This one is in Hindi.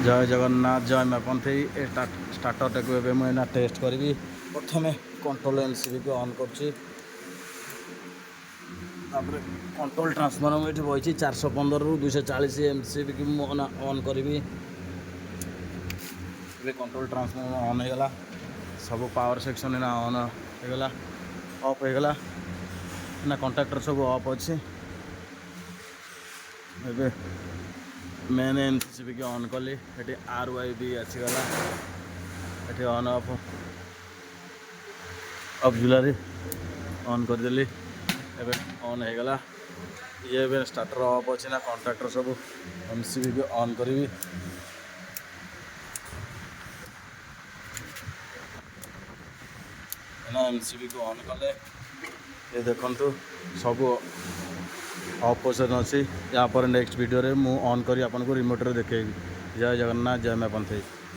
जय जगन्नाथ जय मापंथी स्टार्टर टाक मुझे टेस्ट करी प्रथम कंट्रोल एमसीबी को ऑन कर कंट्रोल ट्रांसफॉर्मर मुझे बही 415 रू 240 एमसीबी की ऑन करी कंट्रोल ट्रांसफॉर्मर ऑन होगा सब पावर सेक्शन ना ऑन होगा ऑफ होगा ना कॉन्टैक्टर सब ऑफ अच्छे ए मेन एमसीबी की ऑन कली ये RY भी आसीगला ये ऑन ऑफ ऑक्सिलरी ऑन करदेली एबे ऑन होगा ये स्टार्टर ऑफ अच्छे ना कॉन्टैक्टर सब एमसीबी भी ऑन करी एमसीबी को ऑन कले ये देखु सब ऑफ पोजिशन अच्छी या पर नेक्स्ट वीडियो रे मु ऑन करी आपन को रिमोट रे देखेबी। जय जगन्नाथ जय मापंथी।